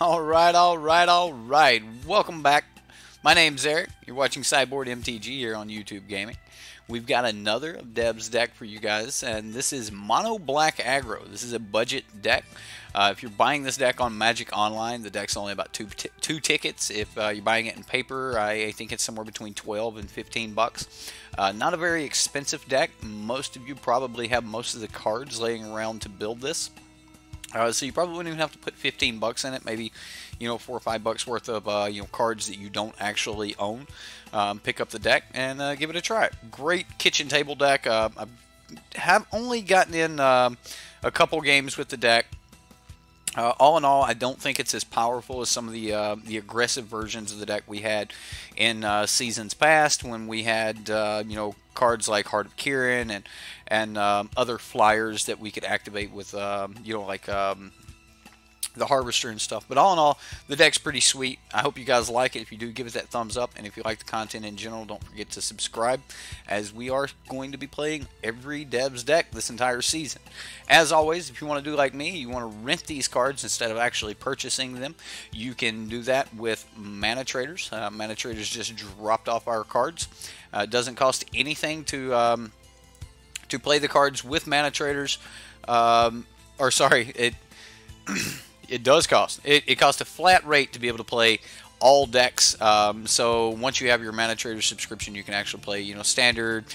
All right. Welcome back. My name's Eric. You're watching Sideboard MTG here on YouTube Gaming. We've got another of Deb's deck for you guys, and this is Mono Black Aggro. This is a budget deck. If you're buying this deck on Magic Online, the deck's only about two tickets. If you're buying it in paper, I think it's somewhere between 12 and 15 bucks. Not a very expensive deck. Most of you probably have most of the cards laying around to build this. So you probably wouldn't even have to put 15 bucks in it. Maybe, $4 or $5 worth of cards that you don't actually own. Pick up the deck and give it a try. Great kitchen table deck. I have only gotten in a couple games with the deck. All in all, I don't think it's as powerful as some of the aggressive versions of the deck we had in seasons past, when we had cards like Heart of Kirin and other flyers that we could activate with the Harvester and stuff. But all in all, the deck's pretty sweet. I hope you guys like it. If you do, give it that thumbs up, and if you like the content in general, don't forget to subscribe, as we are going to be playing every Deb's deck this entire season. As always, if you want to do like me, you want to rent these cards instead of actually purchasing them, you can do that with manatraders. Manatraders just dropped off our cards. It doesn't cost anything to play the cards with manatraders. It does cost. It costs a flat rate to be able to play all decks. So once you have your ManaTrader subscription, you can actually play, standard,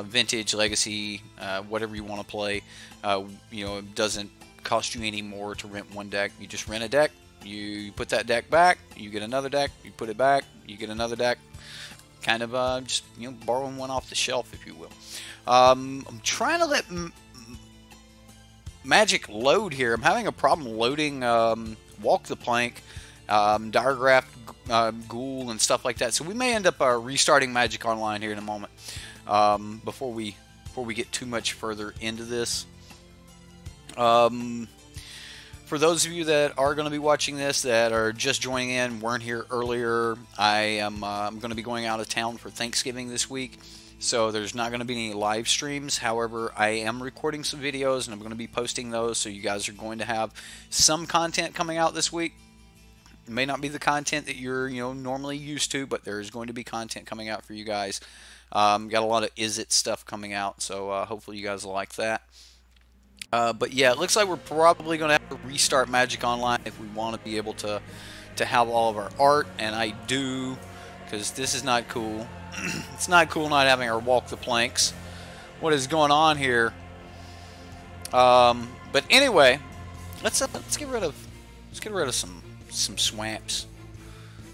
vintage, legacy, whatever you want to play. It doesn't cost you any more to rent one deck. You just rent a deck. You put that deck back. You get another deck. You put it back. You get another deck. Kind of just borrowing one off the shelf, if you will. I'm trying to let Magic load here. I'm having a problem loading Walk the Plank, Diregraph Ghoul, and stuff like that. So we may end up restarting Magic Online here in a moment before we get too much further into this. For those of you that are going to be watching this, that are just joining in, weren't here earlier, I'm going to be going out of town for Thanksgiving this week. So there's not going to be any live streams. However, I am recording some videos and I'm going to be posting those. So you guys are going to have some content coming out this week. It may not be the content that you're normally used to, but there is going to be content coming out for you guys. Got a lot of Is It stuff coming out, so hopefully you guys will like that. But yeah, it looks like we're probably going to have to restart Magic Online if we want to be able to have all of our art, and I do, because this is not cool. It's not cool not having our Walk the Planks. What is going on here? But anyway, let's get rid of some swamps.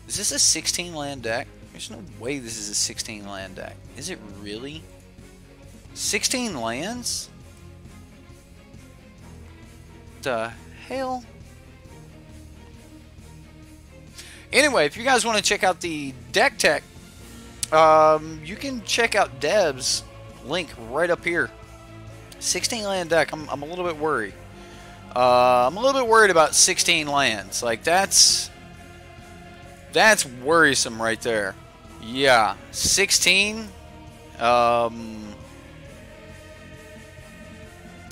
Is this a 16 land deck? There's no way this is a 16 land deck. Is it really? 16 lands? The hell? Anyway, if you guys want to check out the deck tech, you can check out Deb's link right up here. 16 land deck. I'm a little bit worried. I'm a little bit worried about 16 lands. Like that's worrisome right there. Yeah, 16.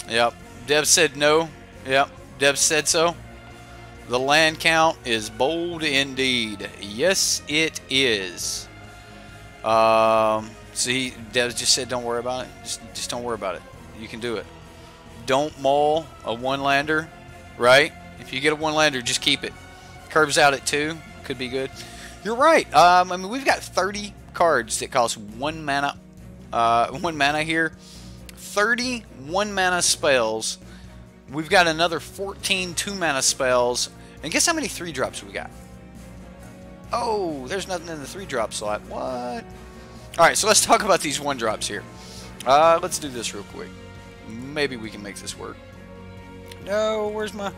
Yep. Deb said no. Yep. Deb said so. The land count is bold indeed. Yes, it is. See, Deb just said don't worry about it. Just don't worry about it. You can do it. Don't maul a one-lander, right? If you get a one-lander, just keep it. Curves out at 2. Could be good. You're right. I mean, we've got 30 cards that cost 1 mana. 1 mana here. 30 1-mana spells. We've got another 14 2-mana spells. And guess how many 3-drops we got? Oh, there's nothing in the 3-drop slot. What? Alright, so let's talk about these 1-drops here. Let's do this real quick. Maybe we can make this work. No, where's my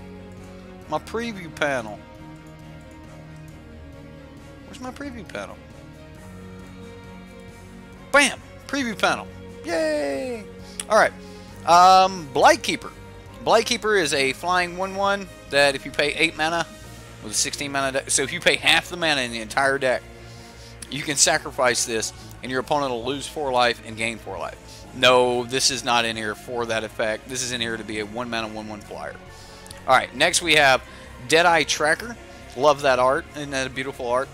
preview panel? Where's my preview panel? Bam! Preview panel. Yay! Alright. Blightkeeper. Blightkeeper is a flying 1/1 that if you pay 8 mana with a 16 mana deck, so if you pay half the mana in the entire deck, you can sacrifice this and your opponent will lose 4 life and gain 4 life. No, this is not in here for that effect. This is in here to be a 1 mana 1/1 flyer. Alright, next we have Deadeye Tracker. Love that art. Isn't that a beautiful art?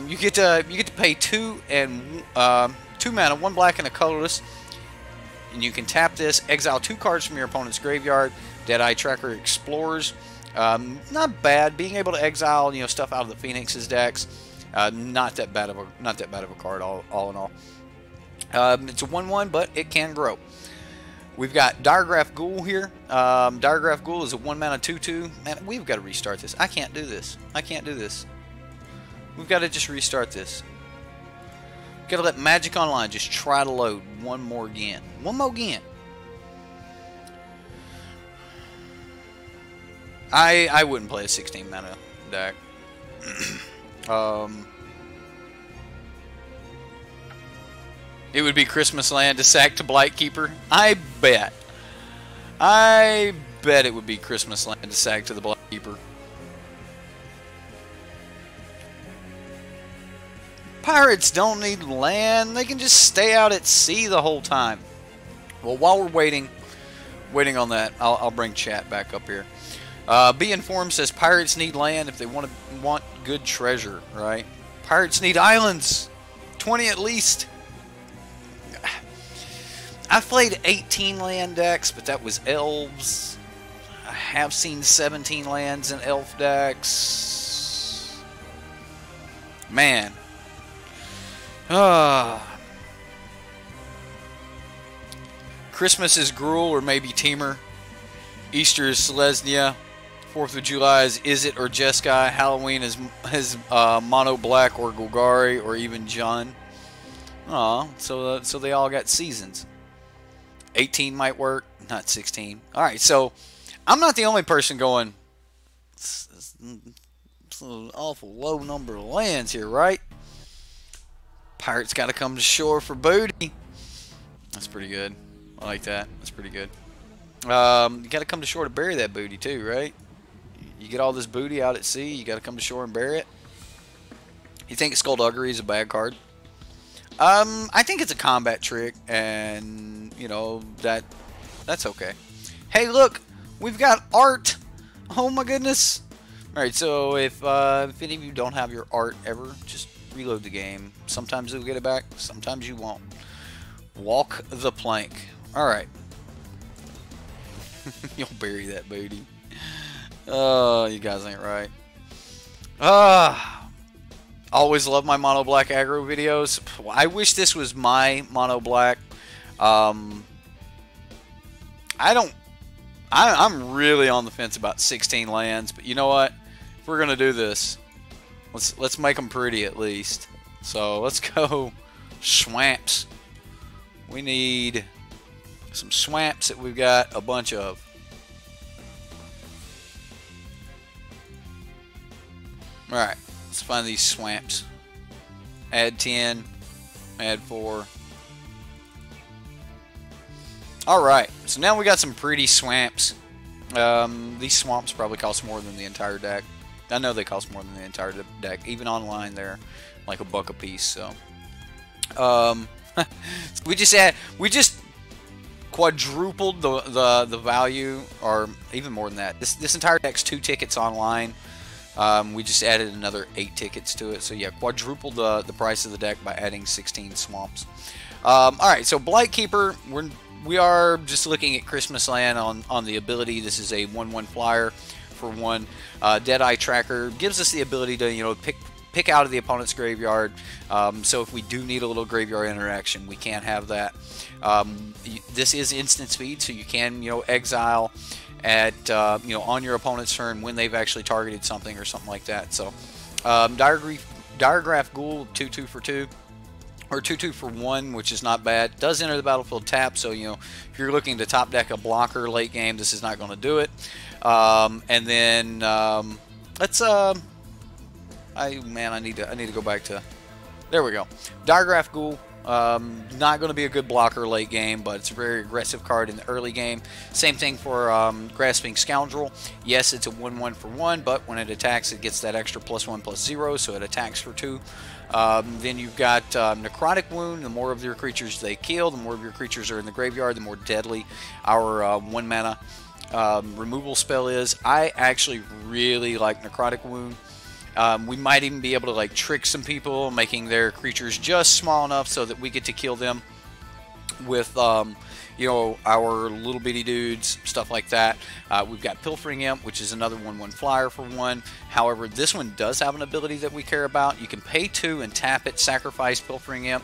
You get to pay 2 mana, 1 black and a colorless, and you can tap this, exile 2 cards from your opponent's graveyard. Deadeye Tracker Explorers, not bad. Being able to exile stuff out of the Phoenix's decks, not that bad of a card all in all. It's a 1/1, but it can grow. We've got Diregraph Ghoul here. Diregraph Ghoul is a 1 mana 2/2. Man, we've got to restart this. I can't do this. I can't do this. We've got to just restart this. Got to let Magic Online just try to load one more again. One more again. I wouldn't play a 16 mana deck. It would be Christmas Land to sack to Blightkeeper. I bet it would be Christmas Land to sack to the Blightkeeper. Pirates don't need land. They can just stay out at sea the whole time. Well, while we're waiting on that, I'll bring chat back up here. Be Informed says pirates need land if they want good treasure, right? Pirates need islands. 20 at least. I've played 18 land decks, but that was elves. I have seen 17 lands in elf decks. Man. Christmas is Gruul or maybe Teamer. Easter is Selesnya. 4th of July is It or Jeskai. Halloween is Mono Black or Golgari or even Jund. Aw, so they all got seasons. 18 might work, not 16. Alright, so I'm not the only person going, it's an awful low number of lands here, right? Pirates got to come to shore for booty. That's pretty good. I like that. That's pretty good. You got to come to shore to bury that booty too, right? You get all this booty out at sea, you got to come to shore and bury it. You think Skullduggery is a bad card? I think it's a combat trick, and that's okay. Hey, look, we've got art. Oh my goodness! All right, so if any of you don't have your art ever, just reload the game. Sometimes you'll get it back, sometimes you won't. Walk the plank. All right. You'll bury that booty. Oh, you guys ain't right. Always love my Mono Black Aggro videos. I wish this was my Mono Black. I'm really on the fence about 16 lands, but you know what? If we're gonna do this, let's make them pretty at least. So let's go swamps. We need some swamps that we've got a bunch of. Alright, let's find these swamps. Add 10, add 4. Alright, so now we got some pretty swamps. These swamps probably cost more than the entire deck. I know they cost more than the entire deck. Even online they're like $1 a piece, so. we just quadrupled the value, or even more than that. This entire deck's 2 tickets online. We just added another 8 tickets to it. So yeah, quadrupled the price of the deck by adding 16 swamps. Alright, so Blightkeeper, we are just looking at Christmas Land on the ability. This is a 1/1 flyer for 1. Deadeye Tracker gives us the ability to pick out of the opponent's graveyard. So if we do need a little graveyard interaction, we can have that. This is instant speed, so you can exile at on your opponent's turn when they've actually targeted something or something like that. So Diregraph Ghoul, 2/2 for 2, or 2/2 for 1, which is not bad. Does enter the battlefield tap, so if you're looking to top deck a blocker late game, this is not going to do it. And then let's I need to go back to, there we go. Diregraph Ghoul. Not going to be a good blocker late game, but it's a very aggressive card in the early game. Same thing for Grasping Scoundrel. Yes, it's a 1/1 for 1, but when it attacks, it gets that extra +1/+0, so it attacks for 2. Then you've got Necrotic Wound. The more of your creatures they kill, the more of your creatures are in the graveyard, the more deadly our 1 mana removal spell is. I actually really like Necrotic Wound. We might even be able to like trick some people, making their creatures just small enough so that we get to kill them with you know, our little bitty dudes, stuff like that. We've got Pilfering Imp, which is another 1/1 flyer for 1. However, this one does have an ability that we care about. You can pay 2 and tap it, sacrifice Pilfering Imp,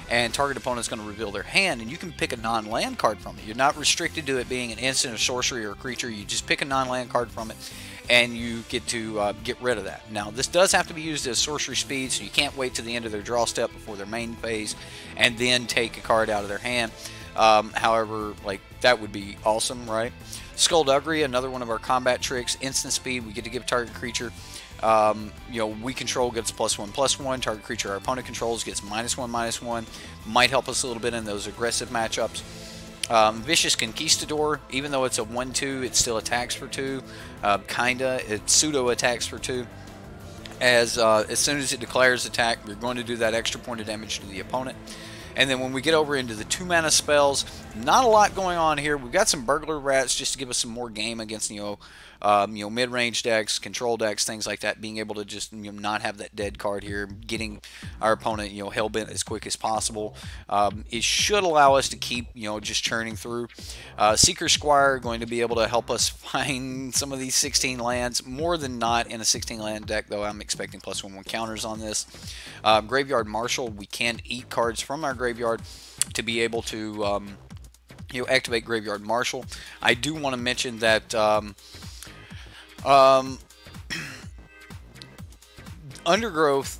and target opponent's going to reveal their hand, and you can pick a non-land card from it. You're not restricted to it being an instant, a sorcery, or a creature. You just pick a non-land card from it, and you get to get rid of that. Now, this does have to be used as sorcery speed, so you can't wait to the end of their draw step before their main phase, and then take a card out of their hand. However, like, that would be awesome, right? Skullduggery, another one of our combat tricks. Instant speed, we get to give target creature, you know, we control gets +1/+1. Target creature our opponent controls gets -1/-1. Might help us a little bit in those aggressive matchups. Vicious Conquistador, even though it's a 1/2, it still attacks for 2. Kinda, it pseudo attacks for 2. As soon as it declares attack, we're going to do that extra point of damage to the opponent. And then when we get over into the 2-mana spells, not a lot going on here. We've got some Burglar Rats just to give us some more game against, you know, mid-range decks, control decks, things like that. Being able to just, you know, not have that dead card here, getting our opponent, you know, hell-bent as quick as possible. It should allow us to keep, you know, just churning through. Seeker Squire going to be able to help us find some of these 16 lands. More than not in a 16-land deck, though. I'm expecting +1/1 counters on this. Graveyard Marshal, we can eat cards from our graveyard to be able to you know, activate Graveyard Marshal. I do want to mention that Undergrowth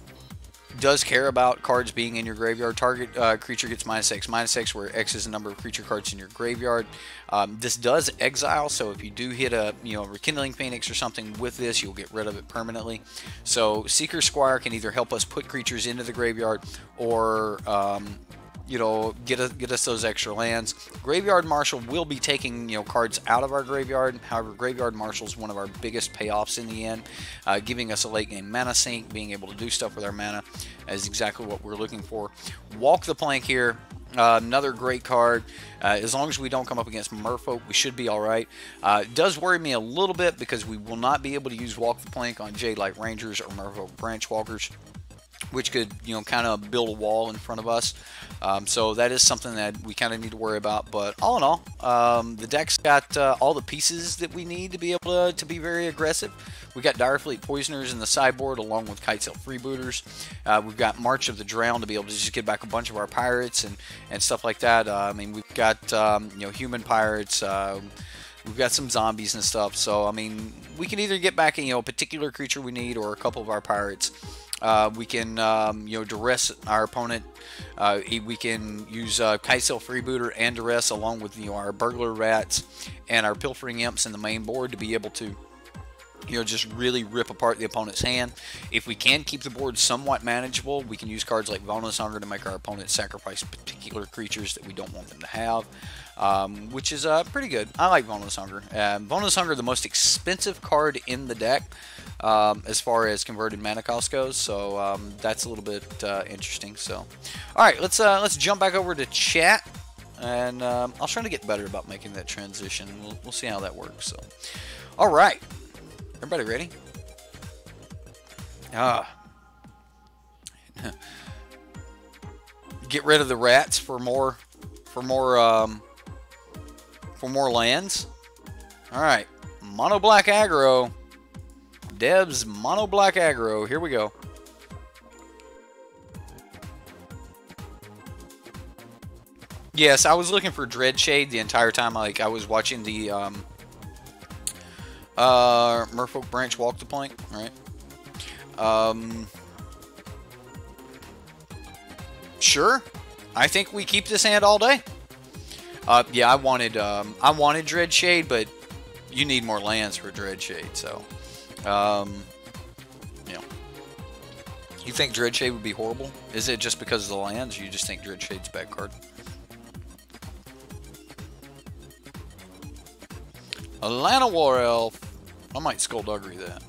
does care about cards being in your graveyard. Target creature gets -X, where X is the number of creature cards in your graveyard. This does exile, so if you do hit a, you know, Rekindling Phoenix or something with this, you'll get rid of it permanently. So Seeker Squire can either help us put creatures into the graveyard or you know, get us those extra lands. Graveyard Marshal will be taking, you know, cards out of our graveyard. However, Graveyard Marshal is one of our biggest payoffs in the end, giving us a late game mana sink, being able to do stuff with our mana is exactly what we're looking for. Walk the Plank here. Another great card. As long as we don't come up against Merfolk, we should be alright. It does worry me a little bit because we will not be able to use Walk the Plank on Jade-like Rangers or Merfolk Branch Walkers, which could, you know, kind of build a wall in front of us. So that is something that we kind of need to worry about. But all in all, the deck's got all the pieces that we need to be able to be very aggressive. We got Direfleet Poisoners in the sideboard along with Kitesail Freebooters. We've got March of the Drowned to be able to just get back a bunch of our pirates and stuff like that. I mean, we've got you know, human pirates. We've got some zombies and stuff. So I mean, we can either get back, you know, a particular creature we need or a couple of our pirates. We can, you know, duress our opponent. We can use Kitesail Freebooter and duress along with, you know, our Burglar Rats and our Pilfering Imps in the main board to be able to, you know, just really rip apart the opponent's hand. If we can keep the board somewhat manageable, we can use cards like Bonus Hunger to make our opponent sacrifice particular creatures that we don't want them to have, which is pretty good. I like Bonus Hunger. Bonus Hunger, the most expensive card in the deck as far as converted mana cost goes, so that's a little bit interesting. So, all right, let's jump back over to chat, and I'll try to get better about making that transition. We'll see how that works. So, all right. Everybody ready? Get rid of the rats for more lands. All right, Mono Black Aggro. Deb's Mono Black Aggro. Here we go. Yes, I was looking for Dreadshade the entire time. Like, I was watching the Merfolk Branch Walk the Plank, right? Sure. I think we keep this hand all day. Yeah, I wanted Dreadshade, but you need more lands for Dreadshade, so you know. You think Dreadshade would be horrible? Is it just because of the lands? Or you just think Dreadshade's a bad card? Atlanta War Elf. I might Skullduggery that.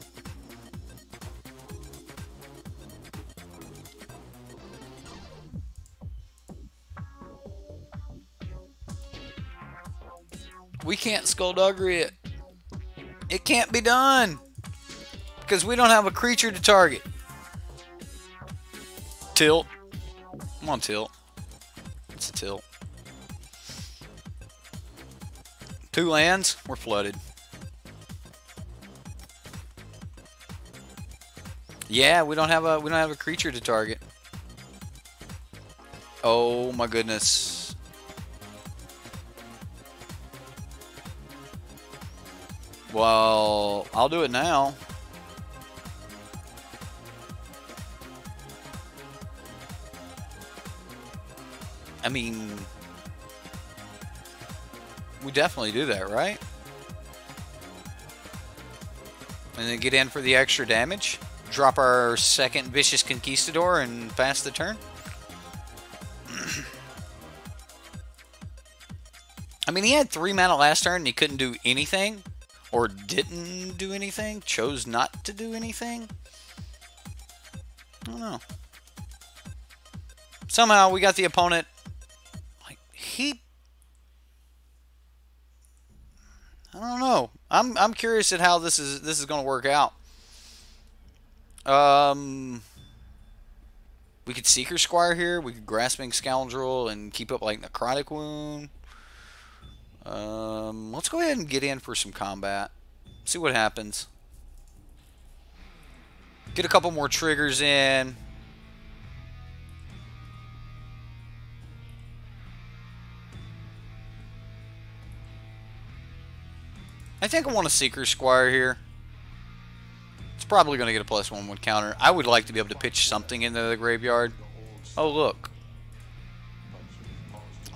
We can't Skullduggery it. It can't be done. Because we don't have a creature to target. Tilt. Come on, tilt. It's a tilt. 2 lands. We're flooded. Yeah, we don't have a creature to target. Oh my goodness. Well, I'll do it now. I mean, we definitely do that, right? And then get in for the extra damage. Drop our second Vicious Conquistador and pass the turn. I mean, he had 3 mana last turn and he couldn't do anything. Or didn't do anything. Chose not to do anything. I don't know. Somehow we got the opponent. Like, I don't know. I'm curious at how this is going to work out. We could Seeker Squire here. We could Grasping Scoundrel and keep up like Necrotic Wound. Let's go ahead and get in for some combat. See what happens. Get a couple more triggers in. I think I want a Seeker Squire here. It's probably going to get a +1/+1 counter. I would like to be able to pitch something into the graveyard. Oh, look.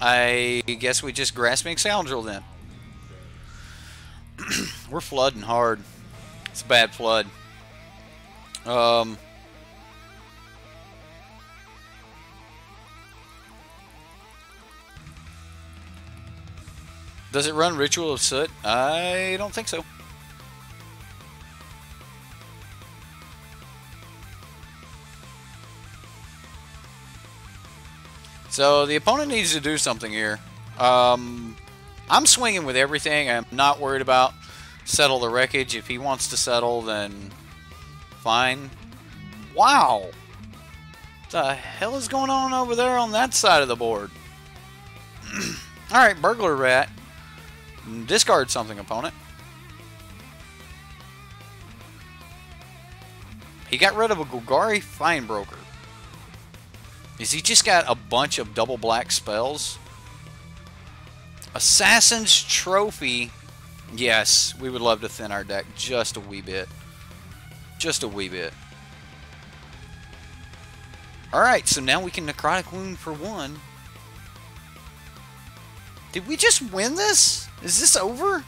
I guess we just Grasping Scoundrel then. We're flooding hard. It's a bad flood. Does it run Ritual of Soot? I don't think so. So the opponent needs to do something here. I'm swinging with everything. I'm not worried about Settle the Wreckage. If he wants to settle, then fine. Wow. What the hell is going on over there on that side of the board? Alright, Burglar Rat. Discard something, opponent. He got rid of a Golgari Finebroker. Is he just got a bunch of double black spells? Assassin's Trophy. Yes, we would love to thin our deck just a wee bit. Just a wee bit. Alright, so now we can Necrotic Wound for 1. Did we just win this? Is this over?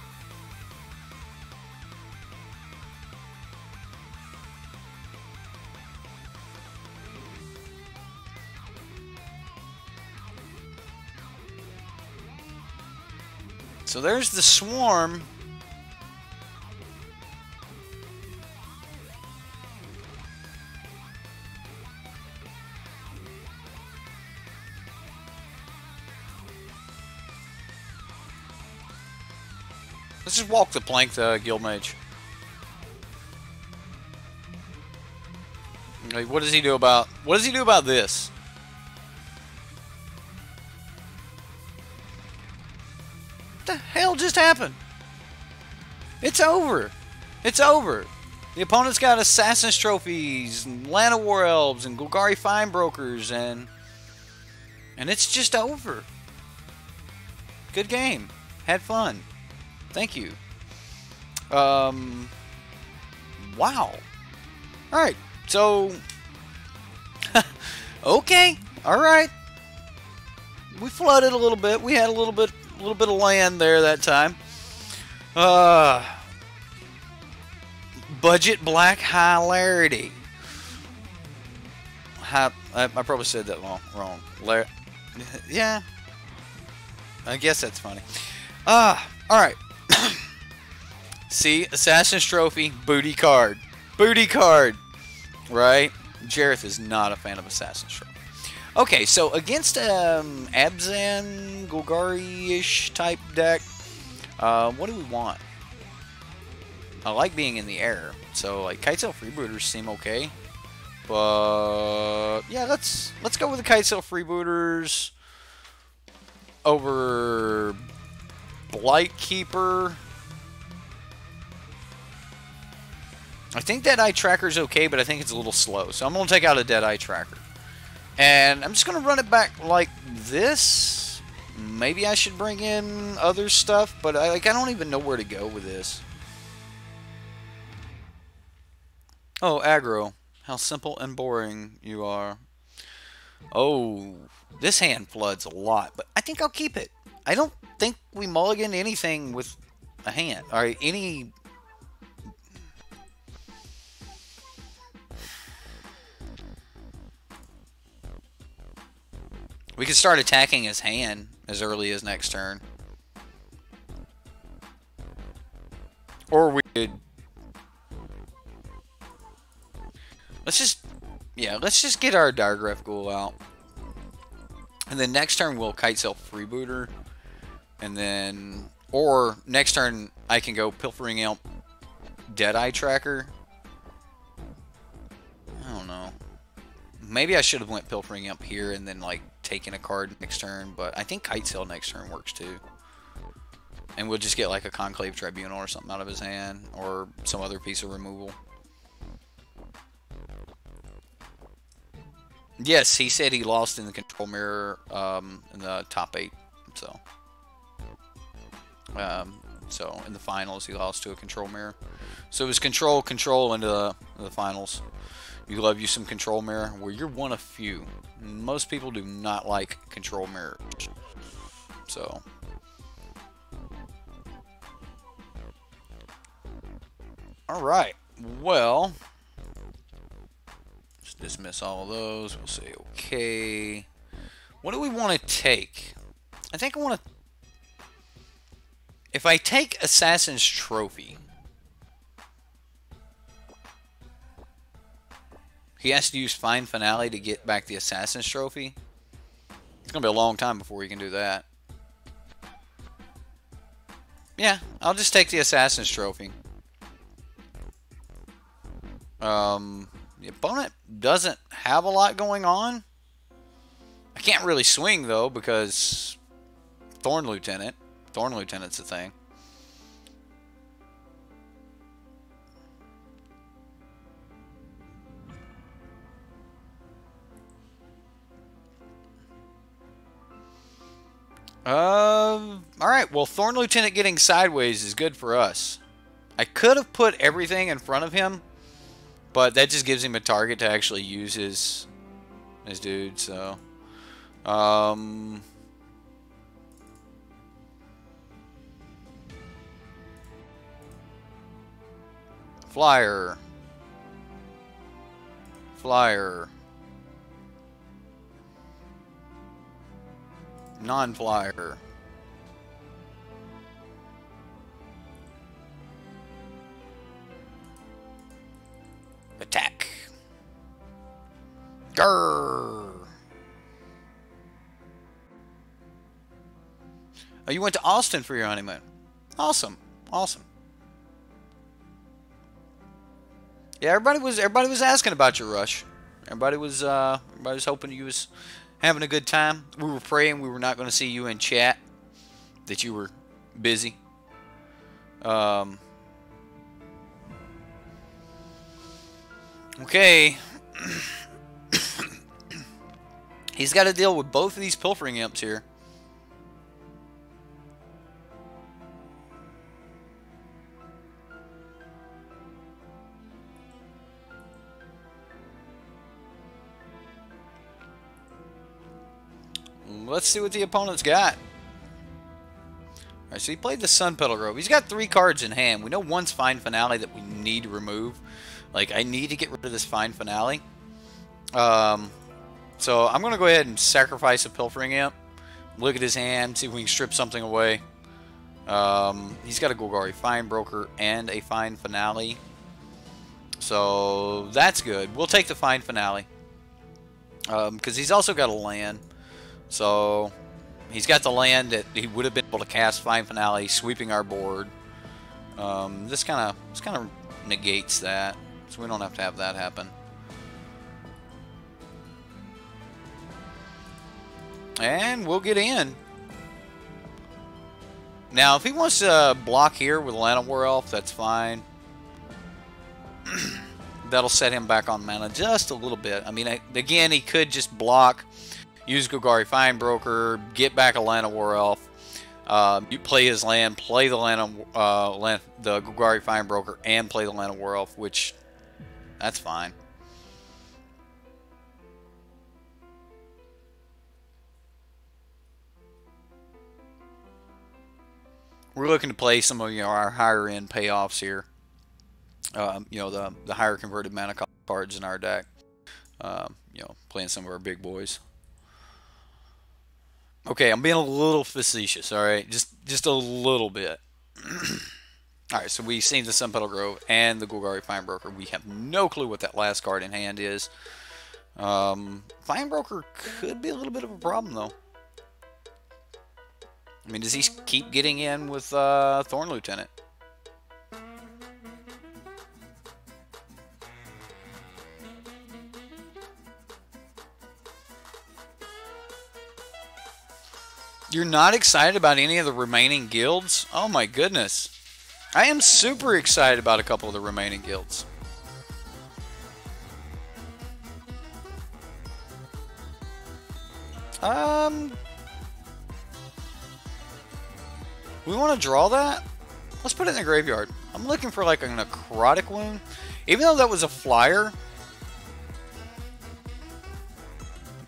So there's the Swarm. Let's just walk the plank, the Guildmage. Like, what does he do about this? What the hell just happened? It's over. It's over. The opponent's got Assassin's Trophies, and Land of War Elves, and Golgari Finebrokers, and it's just over. Good game. Had fun. Thank you. Wow. Alright, so... okay, alright. We flooded a little bit. We had a little bit of land there that time. Budget Black Hilarity. I probably said that wrong. Yeah. I guess that's funny. Alright. See, Assassin's Trophy, booty card. Booty card! Right? Jareth is not a fan of Assassin's Trophy. Okay, so against Abzan, Golgari-ish type deck, what do we want? I like being in the air. So like Kitesail Freebooters seem okay. But yeah, let's go with the Kitesail Freebooters over Blightkeeper. I think Deadeye Tracker's okay, but I think it's a little slow. So I'm going to take out a Deadeye Tracker. And I'm just going to run it back like this. Maybe I should bring in other stuff, but I don't even know where to go with this. Oh, aggro. How simple and boring you are. Oh, this hand floods a lot, but I think I'll keep it. I don't think we mulligan anything with a hand. Or any... We could start attacking his hand as early as next turn. Or we could... Let's just get our Diregraph Ghoul out. And then next turn we'll Kitesail Freebooter. And then... Or next turn I can go Pilfering Imp, Deadeye Tracker. I don't know. Maybe I should have went Pilfering Imp here and then like taken a card next turn, but I think Kitesail next turn works too. And we'll just get like a Conclave Tribunal or something out of his hand, or some other piece of removal. Yes, he said he lost in the Control Mirror in the top 8. So in the finals he lost to a Control Mirror. So it was control into the finals. You love you some Control Mirror. Well, you're one of few. Most people do not like Control Mirror. So. Alright. Well. Let's dismiss all of those. We'll say okay. What do we want to take? I think I want to... If I take Assassin's Trophy... He has to use Fine Finale to get back the Assassin's Trophy. It's going to be a long time before he can do that. Yeah, I'll just take the Assassin's Trophy. The opponent doesn't have a lot going on. I can't really swing, though, because Thorn Lieutenant. Thorn Lieutenant's the thing. Alright, well, Thorn Lieutenant getting sideways is good for us. I could have put everything in front of him, but that just gives him a target to actually use his dude, so... Flyer. Flyer. Non-flyer. Attack. Grrr. Oh, you went to Austin for your honeymoon. Awesome. Awesome. Yeah, everybody was asking about your rush. Everybody was hoping you was having a good time. We were praying we were not going to see you in chat, that you were busy. Okay. He's got to deal with both of these Pilfering Imps here. Let's see what the opponent's got. Alright, so he played the Sun Petal Grove. He's got 3 cards in hand. We know one's Fine Finale that we need to remove. Like, I need to get rid of this Fine Finale. So I'm going to go ahead and sacrifice a Pilfering Imp. Look at his hand, see if we can strip something away. He's got a Golgari Fine Broker and a Fine Finale. So that's good. We'll take the Fine Finale. Because he's also got a land. So he's got the land that he would have been able to cast Fine Finale, sweeping our board. This kind of negates that, so we don't have to have that happen. And we'll get in. Now, if he wants to block here with Lana War Elf, that's fine. That'll set him back on mana just a little bit. I mean, again, he could just block, use Golgari Finebroker, get back a Lana War Elf. You play his land, play the the Golgari Finebroker, and play the Lana War Elf, which that's fine. We're looking to play some of our higher end payoffs here. The higher converted mana cards in our deck. Playing some of our big boys. Okay, I'm being a little facetious. All right, just a little bit. All right, so we've seen the Sunpetal Grove and the Golgari Finebroker. We have no clue what that last card in hand is. Finebroker could be a little bit of a problem though. I mean, does he keep getting in with Thorn Lieutenant? You're not excited about any of the remaining guilds? Oh my goodness. I am super excited about a couple of the remaining guilds. We want to draw that? Let's put it in the graveyard. I'm looking for like a necrotic wound. Even though that was a flyer,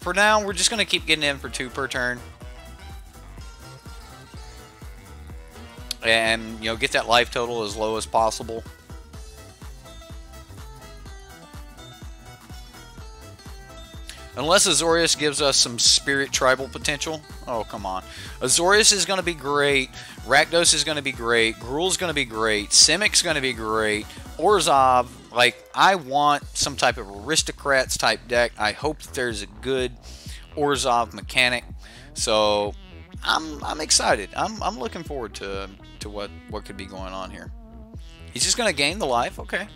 for now we're just going to keep getting in for 2 per turn. And, get that life total as low as possible. Unless Azorius gives us some spirit tribal potential. Oh, come on. Azorius is going to be great. Rakdos is going to be great. Gruul's going to be great. Simic's going to be great. Orzhov, like, I want some type of aristocrats type deck. I hope that there's a good Orzhov mechanic. So, I'm excited. I'm looking forward to what could be going on here. He's just going to gain the life. Okay.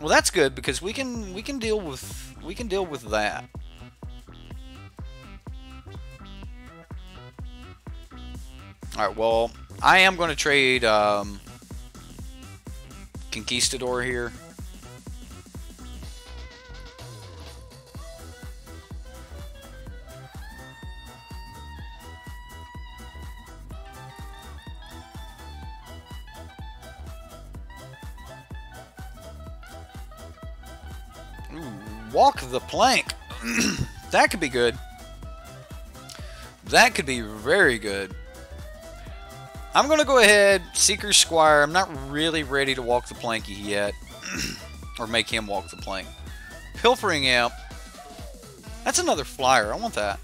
Well, that's good because we can deal with that. All right. Well, I am going to trade Conquistador here. Walk the plank. That could be good. That could be very good. I'm going to go ahead, Seeker Squire. I'm not really ready to walk the plank yet. Or make him walk the plank. Pilfering Imp. That's another flyer. I want that.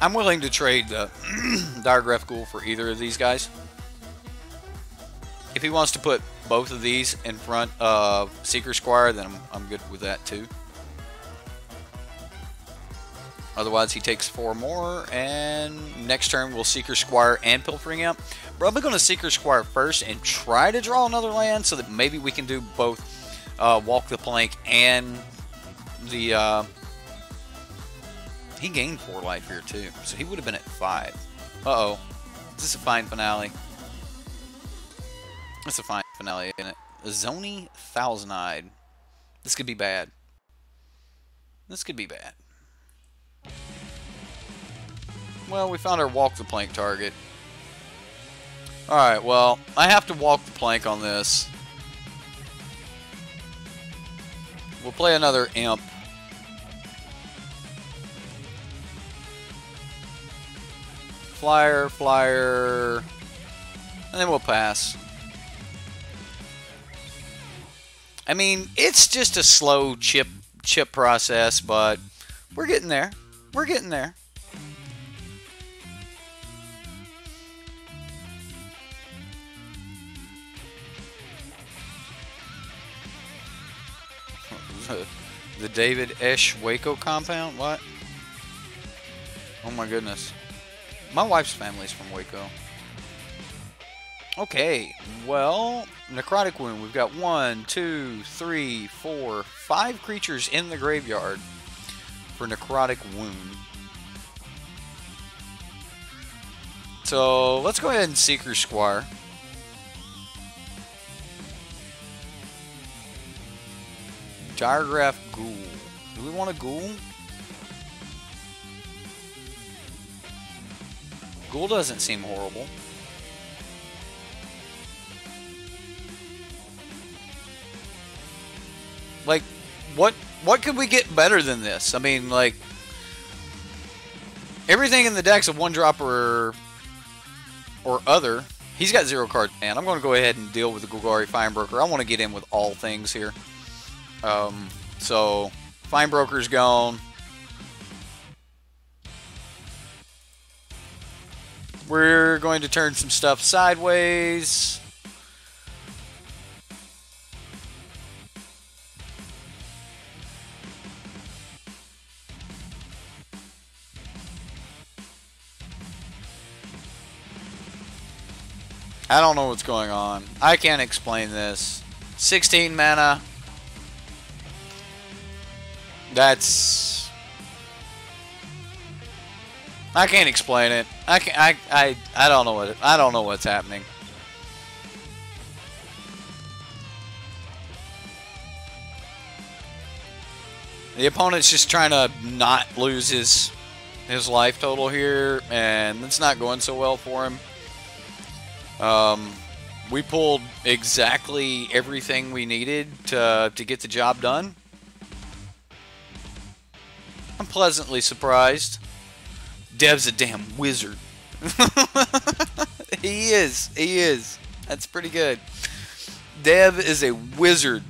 I'm willing to trade the Diregraph Ghoul for either of these guys. If he wants to put both of these in front of Seeker Squire, then I'm good with that too. Otherwise, he takes 4 more, and next turn we'll Seeker Squire and Pilfering Imp. Probably going to Seeker Squire first and try to draw another land so that maybe we can do both Walk the Plank and the... He gained 4 life here too, so he would have been at 5. Uh-oh. Is this a fine finale? It's a fine finale, isn't it? Zoni Thousand-Eyed. This could be bad. This could be bad. Well, we found our walk the plank target. Alright, well, I have to walk the plank on this. We'll play another imp. Flyer, flyer, and then we'll pass. I mean, it's just a slow chip process, but we're getting there. We're getting there. The David Esch Waco compound? What? Oh my goodness. My wife's family's from Waco. Okay, well, Necrotic Wound. We've got 1, 2, 3, 4, 5 creatures in the graveyard for Necrotic Wound. So, let's go ahead and Seeker Squire. Diregraph Ghoul. Do we want a Ghoul? Ghoul doesn't seem horrible. Like, what could we get better than this? I mean, like, everything in the deck's a 1-drop or other. He's got 0 cards, man. I'm going to go ahead and deal with the Golgari Finebroker. I want to get in with all things here. So, Finebroker's gone. We're going to turn some stuff sideways. I don't know what's going on. I can't explain this. 16 mana. That's... I can't explain it. I don't know what I don't know what's happening. The opponent's just trying to not lose his life total here, and it's not going so well for him. We pulled exactly everything we needed to get the job done. I'm pleasantly surprised. Dev's a damn wizard. He is. He is. That's pretty good. Dev is a wizard.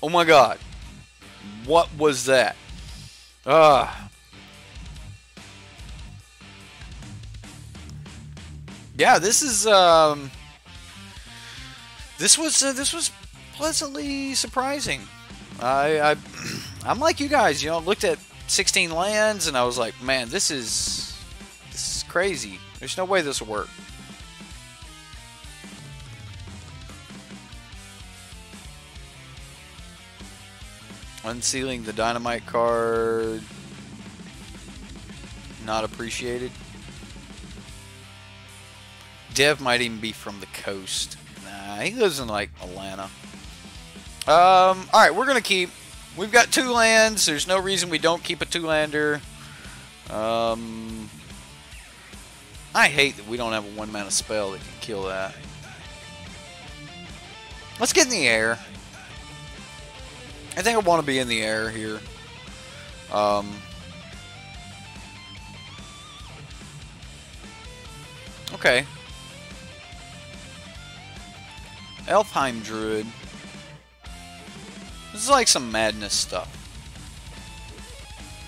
Oh my god. What was that? Yeah, this is this was pleasantly surprising. I'm like you guys, you know, looked at 16 lands and I was like, man, this is crazy. There's no way this will work. Unsealing the dynamite card. Not appreciated. Dev might even be from the coast. Nah, he lives in like Atlanta. Alright, we're gonna keep. We've got 2 lands. There's no reason we don't keep a 2-lander. I hate that we don't have a 1-mana spell that can kill that. Let's get in the air. I think I want to be in the air here. Okay. Elfheim Druid. This is like some madness stuff.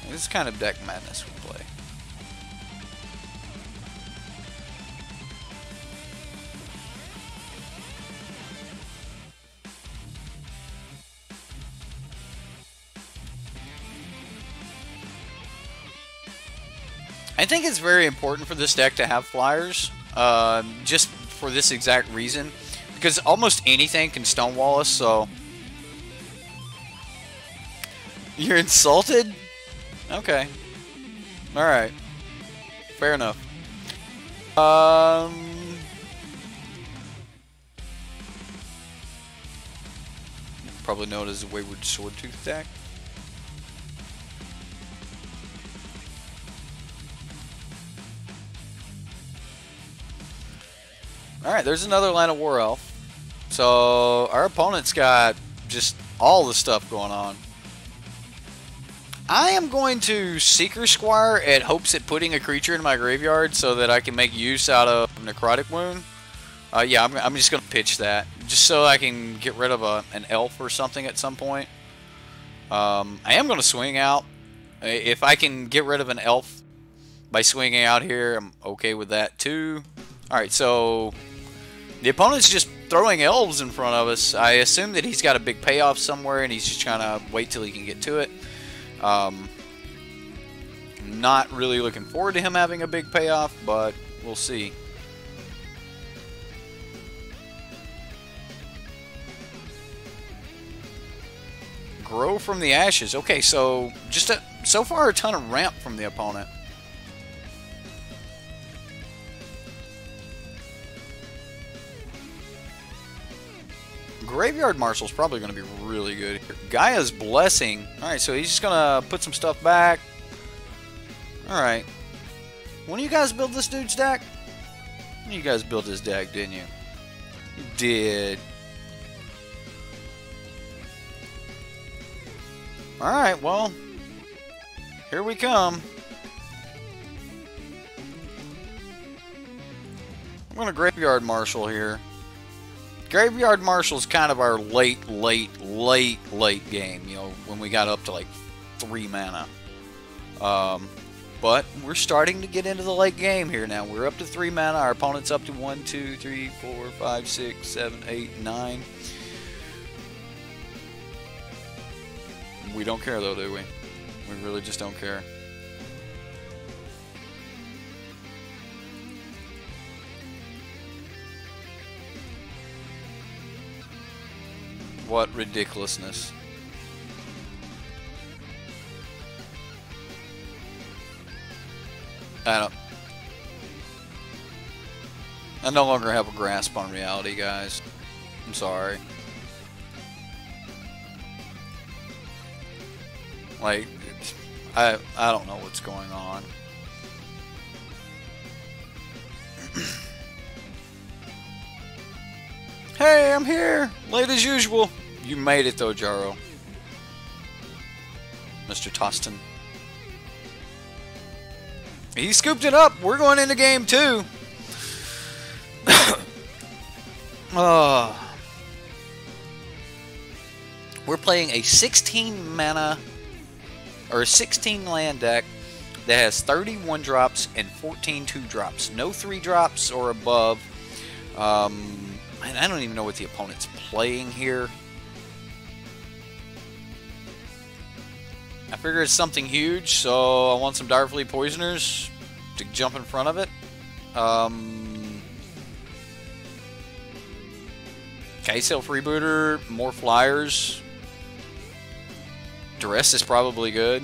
This is kind of deck madness we play. I think it's very important for this deck to have flyers, just for this exact reason, because almost anything can stonewall us, so... You're insulted? Okay. Alright. Fair enough. Probably known as the Wayward Swordtooth deck. Alright, there's another Land of War Elf. So, our opponent's got just all the stuff going on. I am going to Seeker Squire at hopes at putting a creature in my graveyard so that I can make use out of Necrotic Wound. Yeah, I'm just going to pitch that. Just so I can get rid of an elf or something at some point. I am going to swing out. If I can get rid of an elf by swinging out here, I'm okay with that too. Alright, so... The opponent's just throwing elves in front of us. I assume that he's got a big payoff somewhere and he's just trying to wait till he can get to it. Not really looking forward to him having a big payoff, but we'll see. Grow from the ashes. Okay, so just so far a ton of ramp from the opponent. Graveyard Marshal's probably going to be really good here. Gaia's Blessing. Alright, so he's just going to put some stuff back. Alright. When you guys build this dude's deck? You guys built his deck, didn't you? You did. Alright, well. Here we come. I'm going to Graveyard Marshal here. Graveyard Marshal's kind of our late game, you know, when we got up to like 3 mana. But we're starting to get into the late game here now. We're up to 3 mana. Our opponent's up to 1, 2, 3, 4, 5, 6, 7, 8, 9. We don't care though, do we? We really just don't care. What ridiculousness. I no longer have a grasp on reality, guys. I'm sorry. Like, I don't know what's going on. Hey, I'm here! Late as usual. You made it though, Jaro. Mr. Tostin. He scooped it up. We're going into game 2. We're playing a 16 mana or a 16 land deck that has 31 drops and 14 2-drops. No 3-drops or above. I don't even know what the opponent's playing here. I figure it's something huge, so I want some Direfleet Poisoners to jump in front of it. K-Cell Freebooter, more flyers. Duress is probably good.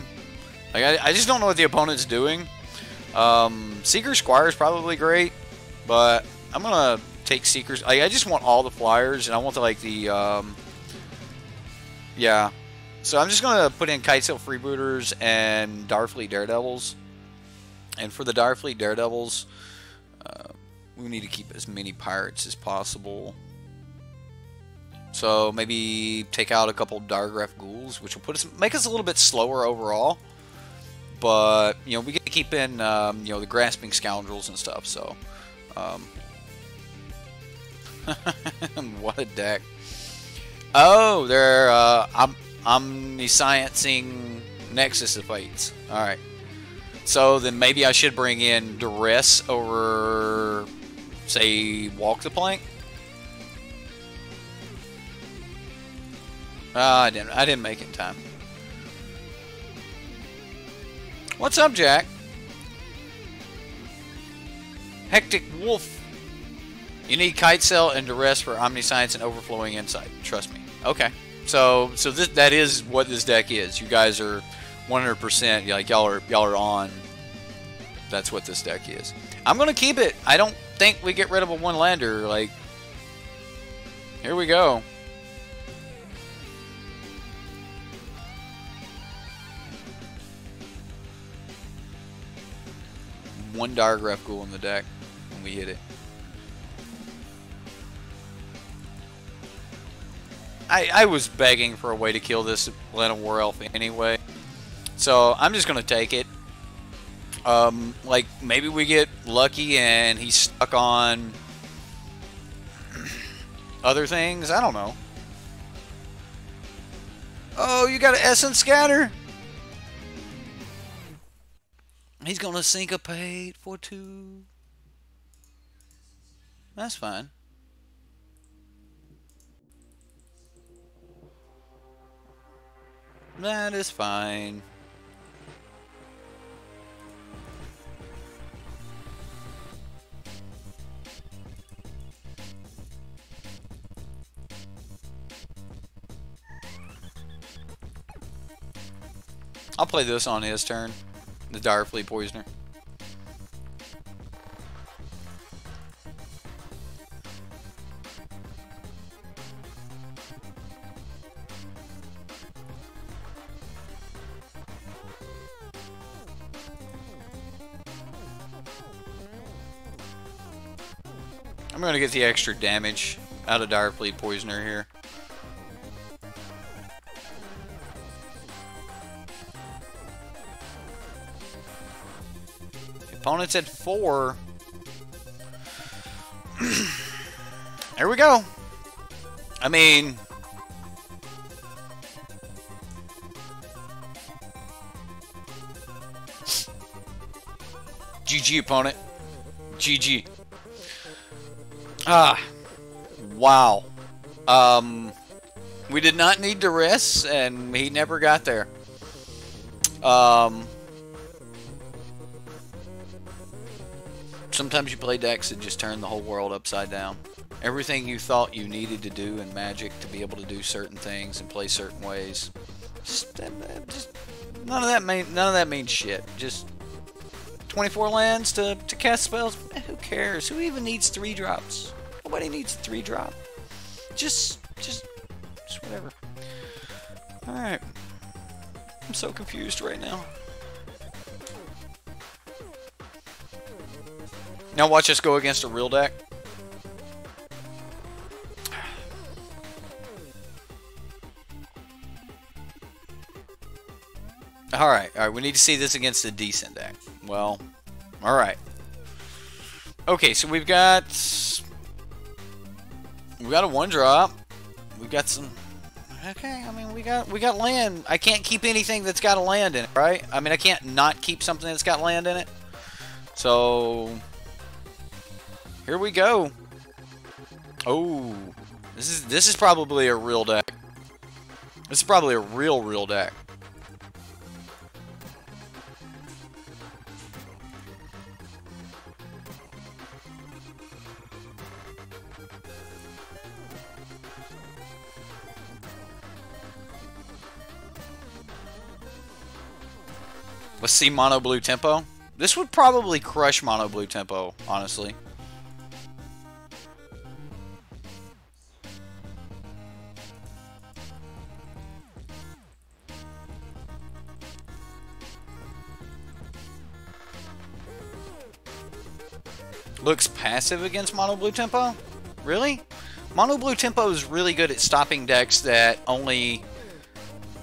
Like I just don't know what the opponent's doing. Seeker Squire is probably great, but I'm gonna take Seekers. I just want all the flyers, and I want the yeah. So I'm just gonna put in Kitesail Freebooters and Direfleet Daredevils. And for the Direfleet Daredevils, we need to keep as many pirates as possible. So maybe take out a couple Diregraph Ghouls, which will make us a little bit slower overall. But you know, we get to keep in you know, the Grasping Scoundrels and stuff. So what a deck! Oh, they're Omnisciencing Nexus of Fates. All right. So then maybe I should bring in Duress over, say, Walk the Plank. I didn't make it in time. What's up, Jack? Hectic Wolf. You need Kitesail and Duress for Omniscience and Overflowing Insight. Trust me. Okay. So that is what this deck is. You guys are 100%, like y'all are on. That's what this deck is. I'm gonna keep it. I don't think we get rid of a 1-lander. Like, here we go. One Diregraph Ghoul in the deck, and we hit it. I was begging for a way to kill this Atlanta War Elf anyway, so I'm just gonna take it. Like, maybe we get lucky and he's stuck on other things. I don't know. Oh, you got an Essence Scatter? He's gonna syncopate for 2. That's fine. That is fine. I'll play this on his turn. The Direfleet Poisoner. I'm going to get the extra damage out of Direfleet Poisoner here. The opponent's at 4. There we go. I mean... GG, opponent. GG. Ah, wow. We did not need to risk, and he never got there. Sometimes you play decks that just turn the whole world upside down. Everything you thought you needed to do in Magic to be able to do certain things and play certain ways, just none of that means shit. Just 24 lands to cast spells. Who cares? Who even needs 3 drops? Nobody needs a 3 drop. Just whatever. Alright. I'm so confused right now. Now watch us go against a real deck. Alright, we need to see this against a decent deck. Well, alright. Okay, so we've got a 1-drop. We've got some... Okay, I mean, we got land. I can't keep anything that's got a land in it, right? I mean, I can't not keep something that's got land in it. So... Here we go. Oh, this is probably a real deck. This is probably a real deck. Let's see Mono Blue Tempo. This would probably crush Mono Blue Tempo, honestly. Looks passive against Mono Blue Tempo? Really? Mono Blue Tempo is really good at stopping decks that only...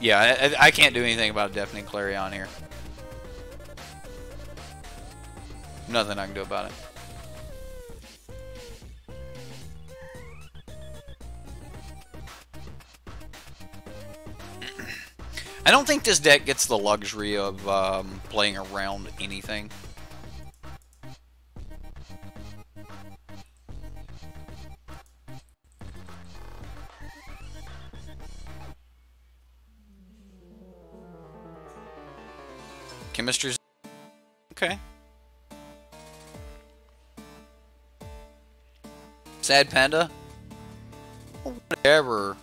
Yeah, I can't do anything about Deafening Clarion here. Nothing I can do about it. I don't think this deck gets the luxury of playing around anything. Chemistry's okay. Sad Panda? Whatever.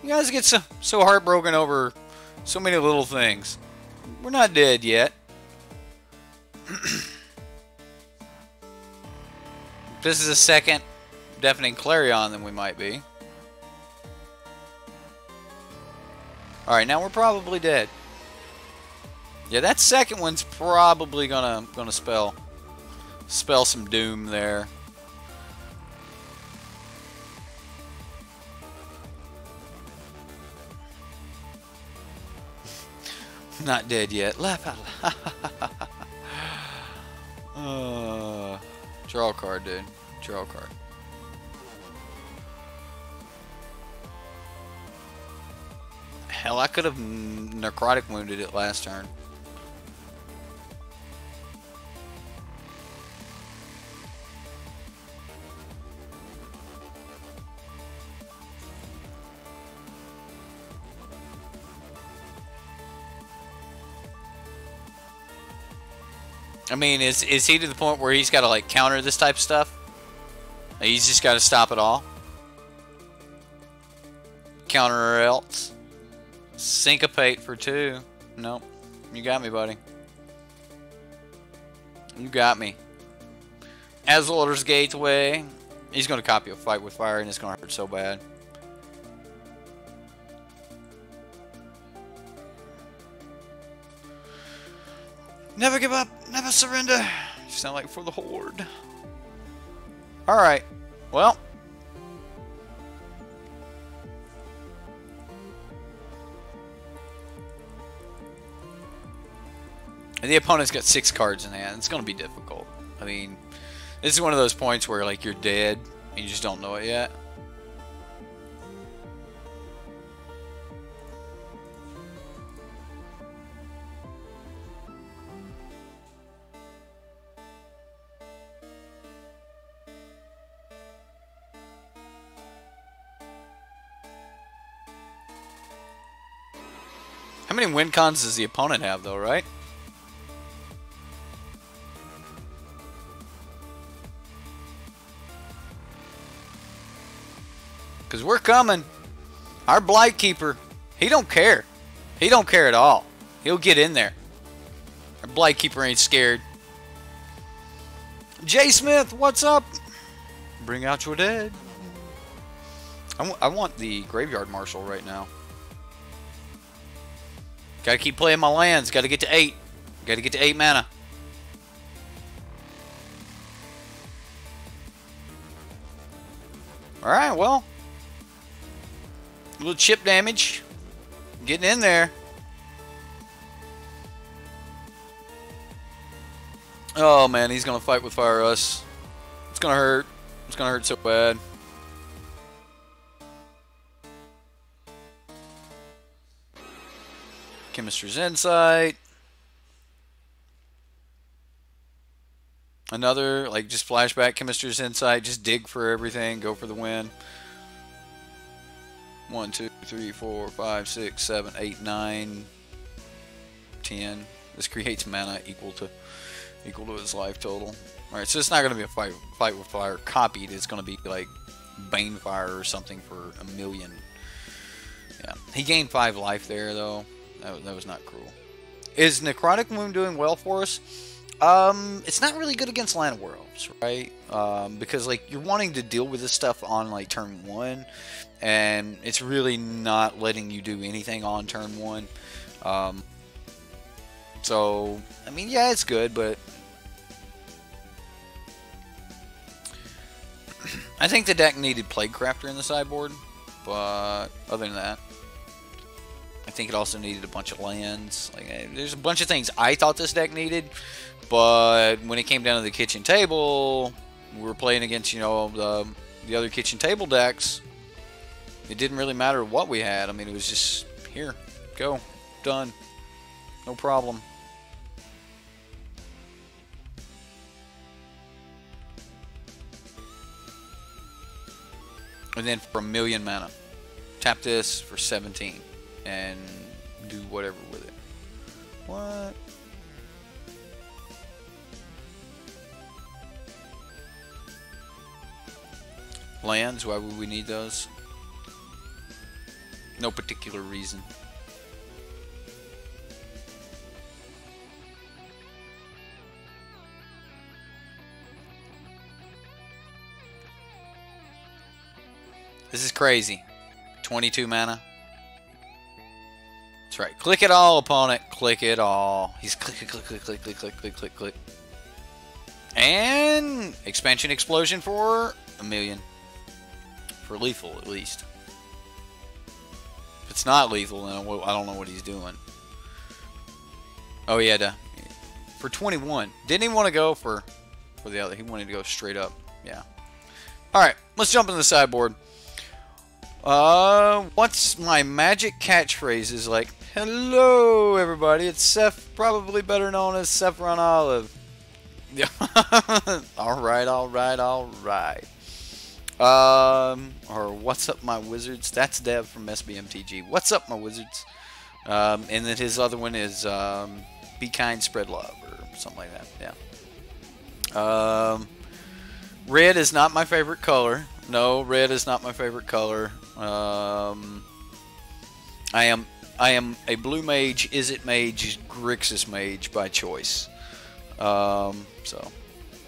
You guys get so heartbroken over so many little things. We're not dead yet. If this is a second Deafening Clarion, then we might be. Alright, now we're probably dead. Yeah, that second one's probably gonna spell some doom there. Not dead yet. Laugh out loud. Draw a card, dude. Draw a card. Hell, I could have necrotic wounded it last turn. I mean, is he to the point where he's got to like counter this type of stuff? He's just got to stop it all. Counter or else. Syncopate for 2. Nope. You got me, buddy. You got me. Azalor's Gateway. He's going to copy a Fight with Fire, and it's going to hurt so bad. Never give up. Never surrender. You sound like for the Horde. Alright. Well. The opponent's got 6 cards in hand. It's going to be difficult. I mean, this is one of those points where, like, you're dead and you just don't know it yet. How many win cons does the opponent have, though, right? Because we're coming. Our Blight Keeper, he don't care. He don't care at all. He'll get in there. Our Blight Keeper ain't scared. Jay Smith, what's up? Bring out your dead. I want the Graveyard Marshal right now. Gotta keep playing my lands. Gotta get to 8. Gotta get to 8 mana. Alright, well. A little chip damage. Getting in there. Oh man, he's gonna fight with Fire us. It's gonna hurt. It's gonna hurt so bad. Chemistry's Insight. Another, like, just flashback Chemistry's Insight. Just dig for everything. Go for the win. 1, 2, 3, 4, 5, 6, 7, 8, 9, 10. This creates mana equal to his life total. Alright, so it's not going to be a fight with fire copied. It's going to be like Banefire or something for 1,000,000. Yeah. He gained 5 life there, though. That was not cruel. Is Necrotic Wound doing well for us? It's not really good against Land of Worlds, right? Because, like, you're wanting to deal with this stuff on, like, turn 1, and it's really not letting you do anything on turn 1. So, I mean, yeah, it's good, but I think the deck needed Plaguecrafter in the sideboard, but other than that, I think it also needed a bunch of lands. Like, there's a bunch of things I thought this deck needed, but when it came down to the kitchen table, we were playing against, you know, the other kitchen table decks. It didn't really matter what we had. I mean, it was just, here, go, done, no problem. And then for 1,000,000 mana, tap this for 17 and do whatever with it. What? Lands, why would we need those? No particular reason. This is crazy. 22 mana. That's right. Click it all, opponent. Click it all. He's click, click, click, click, click, click, click, click, click. And expansion explosion for 1,000,000. For lethal, at least. If it's not lethal, then I don't know what he's doing. Oh, yeah, for 21. Didn't he want to go for the other? He wanted to go straight up. Yeah. Alright, let's jump into the sideboard. What's my magic catchphrase is like, hello everybody, it's Seth, probably better known as Saffron Olive. Yeah. Alright, alright, alright. Or what's up my wizards? That's Dev from SBMTG. What's up my wizards? And then his other one is, be kind, spread love, or something like that, yeah. Red is not my favorite color. No, red is not my favorite color. I I am a blue mage, Izzet mage, Grixis mage by choice. So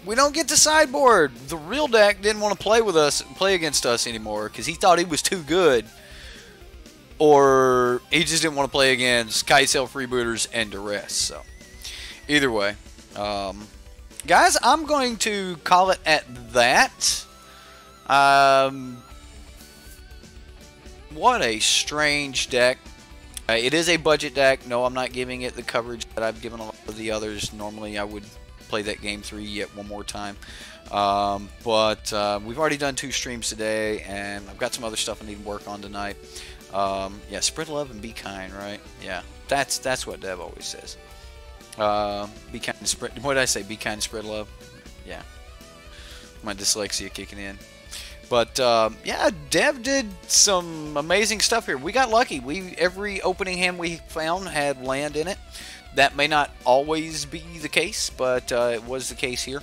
we don't get to sideboard. The real deck didn't want to play against us anymore because he thought he was too good, or he just didn't want to play against Kite Sail Freebooters and Duress. So either way, guys, I'm going to call it at that. What a strange deck. It is a budget deck. No, I'm not giving it the coverage that I've given a lot of the others. Normally, I would play that game 3 yet one more time. But we've already done 2 streams today, and I've got some other stuff I need to work on tonight. Yeah, spread love and be kind, right? Yeah, that's what Dev always says. Be kind and spread. What did I say? Be kind and spread love. Yeah, my dyslexia kicking in. But yeah, Dev did some amazing stuff here. We got lucky. Every opening hand we found had land in it. That may not always be the case, but it was the case here.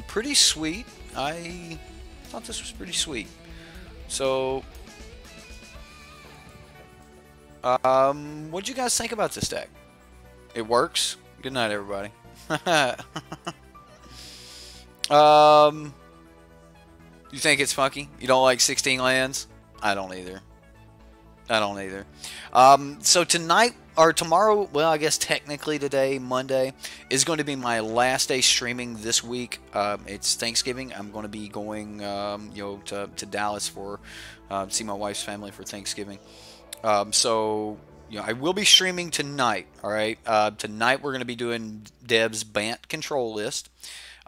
Pretty sweet. I thought this was pretty sweet. So, what'd you guys think about this deck? It works. Good night, everybody. You think it's funky? You don't like 16 lands? I don't either. I don't either. So tonight, or tomorrow, well, I guess technically today, Monday, is going to be my last day streaming this week. It's Thanksgiving. I'm going to be going, you know, to Dallas for see my wife's family for Thanksgiving. So, you know, I will be streaming tonight. All right. Tonight we're going to be doing Dev's Bant control list,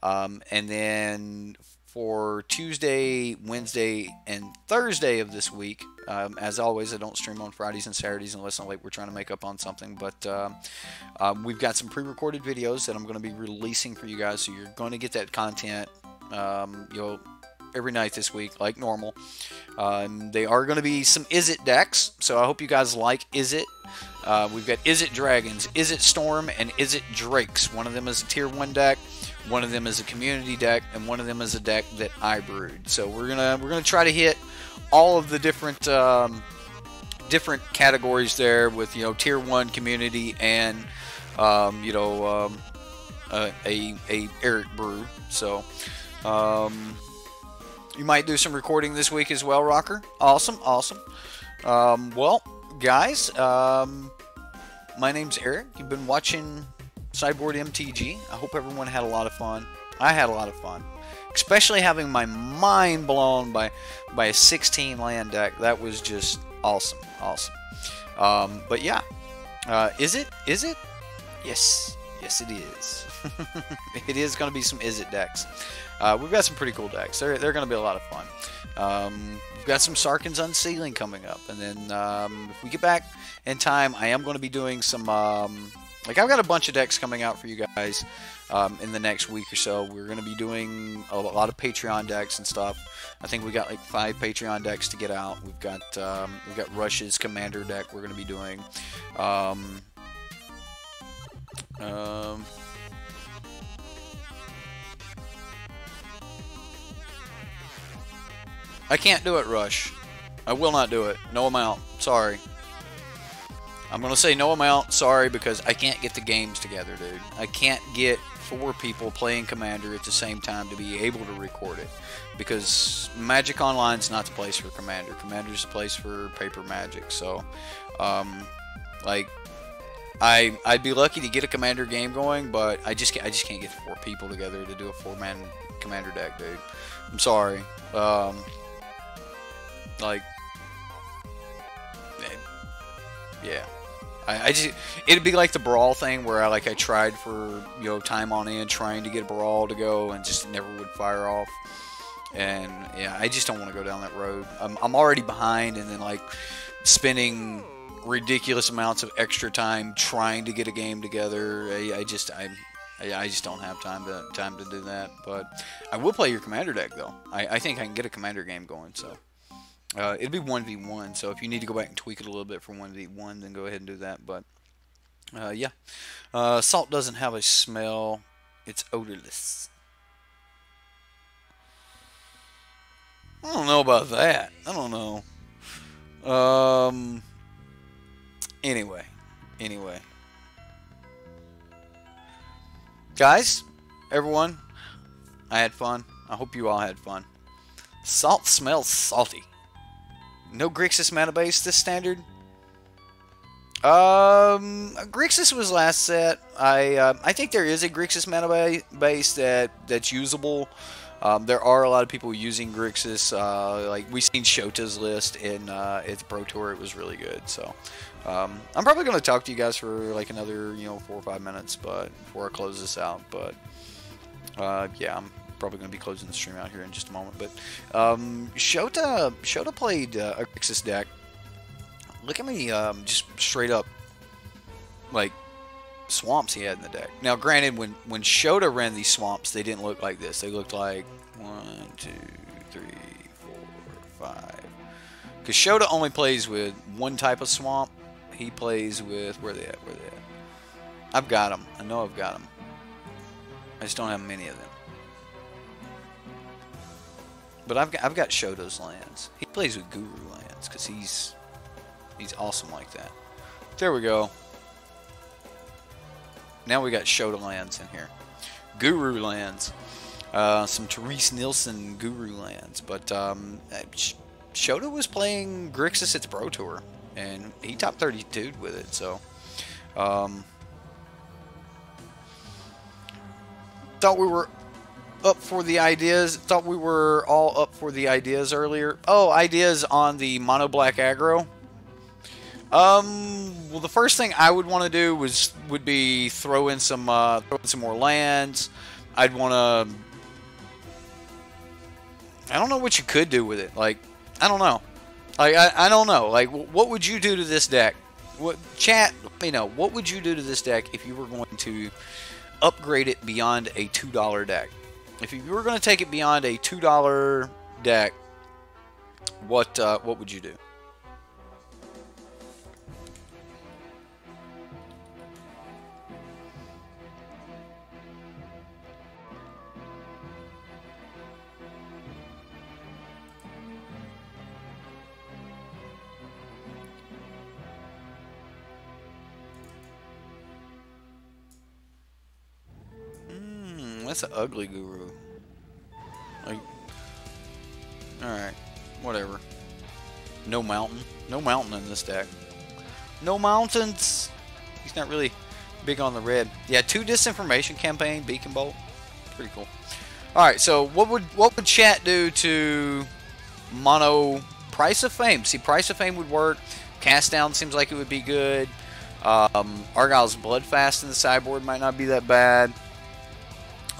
and then for Tuesday, Wednesday, and Thursday of this week, as always, I don't stream on Fridays and Saturdays unless we're trying to make up on something. But we've got some pre-recorded videos that I'm going to be releasing for you guys, so you're going to get that content, you know, every night this week, like normal. They are going to be some Izzet decks, so I hope you guys like Izzet. We've got Izzet Dragons, Izzet Storm, and Izzet Drakes. One of them is a Tier 1 deck. One of them is a community deck, and one of them is a deck that I brewed. So we're gonna try to hit all of the different different categories there with, you know, Tier 1 community and you know, a Eric brew. So you might do some recording this week as well, Rocker. Awesome, awesome. Well, guys, my name's Eric. You've been watching Sideboard MTG. I hope everyone had a lot of fun. I had a lot of fun, especially having my mind blown by a 16 land deck. That was just awesome, awesome. But yeah, is it? Yes, yes, it is. It is going to be some Izzet decks. We've got some pretty cool decks. They're going to be a lot of fun. We've got some Sarkhan's Unsealing coming up, and then if we get back in time, I am going to be doing some. Like, I've got a bunch of decks coming out for you guys in the next week or so. We're going to be doing a lot of Patreon decks and stuff. I think we got like 5 Patreon decks to get out. We've got Rush's Commander deck we're going to be doing. I can't do it, Rush. I will not do it. No amount. Sorry. I'm going to say no amount, sorry, because I can't get the games together, dude. I can't get 4 people playing Commander at the same time to be able to record it. Because Magic Online's not the place for Commander. Commander's the place for paper Magic. So, like, I'd be lucky to get a Commander game going, but I just can't get 4 people together to do a 4-man Commander deck, dude. I'm sorry. Like, yeah. It'd be like the Brawl thing where I tried for, you know, time on end trying to get a Brawl to go and just never would fire off. And yeah, I just don't want to go down that road. I'm already behind, and then like spending ridiculous amounts of extra time trying to get a game together. I just don't have time to do that. But I will play your Commander deck though. I think I can get a Commander game going. So. It'd be 1v1, so if you need to go back and tweak it a little bit for 1v1, then go ahead and do that. But, yeah. Salt doesn't have a smell. It's odorless. I don't know about that. I don't know. Anyway. Guys, everyone, I had fun. I hope you all had fun. Salt smells salty. No Grixis mana base this standard? Grixis was last set. I think there is a Grixis mana base that's usable. There are a lot of people using Grixis. Like we've seen Shota's list in at the Pro Tour. It was really good. So I'm probably going to talk to you guys for like another 4 or 5 minutes, but before I close this out. But yeah, I'm probably going to be closing the stream out here in just a moment. But Shota played a Grixis deck. Look at me, just straight up like swamps he had in the deck. Now, granted, when Shota ran these swamps, they didn't look like this. They looked like 1, 2, 3, 4, 5. Because Shota only plays with one type of swamp. He plays with where they at? I've got them. I know I've got them. I just don't have many of them. But I've got Shota's lands. He plays with Guru lands because he's awesome like that. There we go. Now we got Shota lands in here. Guru lands. Some Therese Nielsen Guru lands. But Shota was playing Grixis at the Pro Tour. And he top 32'd with it. So thought we were up for the ideas. Thought we were all up for the ideas earlier. Oh, ideas on the Mono Black Aggro. Well, the first thing I would want to do would be throw in some more lands. I'd want to. I don't know what you could do with it. Like, I don't know. Like, I don't know. Like, what would you do to this deck? Chat, let me know. What would you do to this deck if you were going to upgrade it beyond a $2 deck? If you were going to take it beyond a $2 deck, what would you do? That's an ugly Guru. Like, alright, whatever. No mountain. No mountain in this deck. No mountains! He's not really big on the red. Yeah, 2 disinformation campaign, Beacon Bolt. Pretty cool. Alright, so what would chat do to Mono Price of Fame? See, Price of Fame would work. Cast Down seems like it would be good. Argyle's Bloodfast in the sideboard might not be that bad.